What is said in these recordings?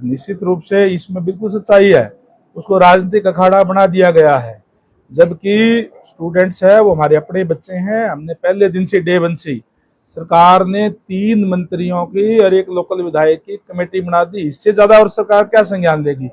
निश्चित रूप से इसमें बिल्कुल सच्चाई है, उसको राजनीतिक अखाड़ा बना दिया गया है। जबकि स्टूडेंट्स है वो हमारे अपने बच्चे हैं। हमने पहले दिन से डे वन से सरकार ने 3 मंत्रियों की और 1 लोकल विधायक की कमेटी बना दी। इससे ज्यादा और सरकार क्या संज्ञान लेगी।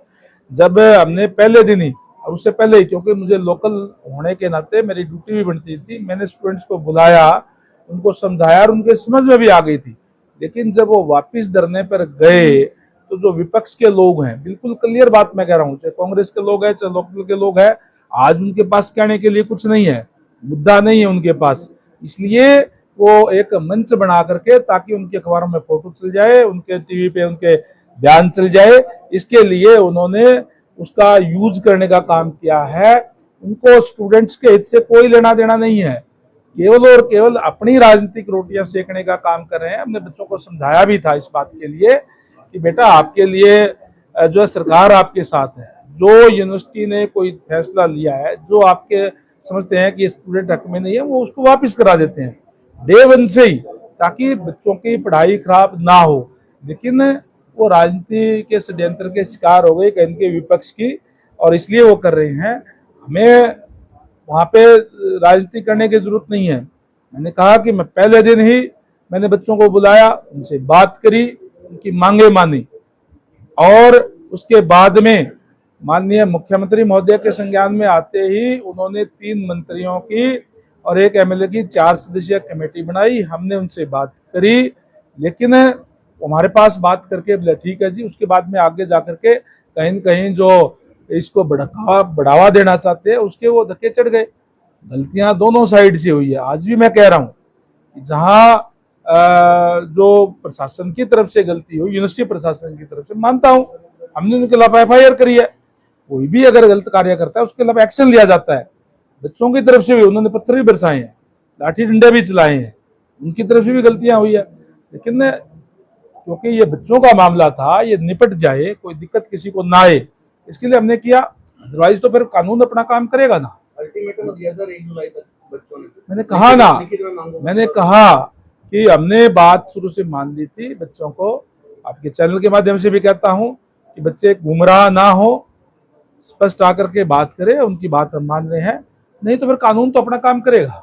जब हमने पहले दिन ही और उससे पहले ही, क्योंकि मुझे लोकल होने के नाते मेरी ड्यूटी भी बनती थी, मैंने स्टूडेंट्स को बुलाया, उनको समझाया और उनके समझ में भी आ गई थी। लेकिन जब वो वापिस धरने पर गए तो जो विपक्ष के लोग हैं, बिल्कुल क्लियर बात मैं कह रहा हूँ, चाहे कांग्रेस के लोग हैं चाहे लोकल के लोग हैं, आज उनके पास कहने के लिए कुछ नहीं है, मुद्दा नहीं है उनके पास। इसलिए वो एक मंच बना करके, ताकि उनके अखबारों में फोटो चल जाए, उनके टीवी पे उनके बयान चल जाए, इसके लिए उन्होंने उसका यूज करने का काम किया है। उनको स्टूडेंट्स के हित से कोई लेना देना नहीं है, केवल और केवल अपनी राजनीतिक रोटियां सेकने का काम कर रहे हैं। हमने बच्चों को समझाया भी था इस बात के लिए कि बेटा आपके लिए जो है सरकार आपके साथ है। जो यूनिवर्सिटी ने कोई फैसला लिया है, जो आपके समझते हैं कि स्टूडेंट हक में नहीं है, वो उसको वापस करा देते हैं डे वन से ही, ताकि बच्चों की पढ़ाई खराब ना हो। लेकिन वो राजनीति के षड्यंत्र के शिकार हो गए कहीं के विपक्ष की, और इसलिए वो कर रहे हैं। हमें वहां पे राजनीति करने की जरूरत नहीं है। मैंने कहा कि मैं पहले दिन ही मैंने बच्चों को बुलाया, उनसे बात करी, उनकी मांगे मानी, और उसके बाद में माननीय मुख्यमंत्री महोदय के संज्ञान में आते ही उन्होंने 3 मंत्रियों की और 1 एमएलए की 4 सदस्यीय कमेटी बनाई। हमने उनसे बात करी, लेकिन हमारे पास बात करके बोले ठीक है जी। उसके बाद में आगे जाकर के कहीं न कहीं जो इसको बढ़ावा देना चाहते हैं, उसके वो धक्के चढ़ गए। गलतियां दोनों साइड से हुई है। आज भी मैं कह रहा हूं, जहां जो प्रशासन की तरफ से गलती हुई, यूनिवर्सिटी प्रशासन की तरफ से, मानता हूं, हमने उनके खिलाफ एफआईआर करी है। कोई भी अगर गलत कार्य करता है उसके खिलाफ एक्शन लिया जाता है। बच्चों की तरफ से भी उन्होंने पत्थर भी बरसाए हैं, लाठी डंडे भी चलाए हैं, उनकी तरफ से भी गलतियां हुई है। लेकिन क्योंकि ये बच्चों का मामला था, ये निपट जाए, कोई दिक्कत किसी को ना आए, इसके लिए हमने किया। अदरवाइज तो फिर कानून अपना काम करेगा ना। अल्टीमेटम दिया सर 1 जुलाई तक बच्चों ने। मैंने कहा ना, मैंने कहा कि हमने बात शुरू से मान ली थी। बच्चों को आपके चैनल के माध्यम से भी कहता हूं कि बच्चे गुमराह ना हो, स्पष्ट आकर के बात करें, उनकी बात हम मान रहे हैं, नहीं तो फिर कानून तो अपना काम करेगा।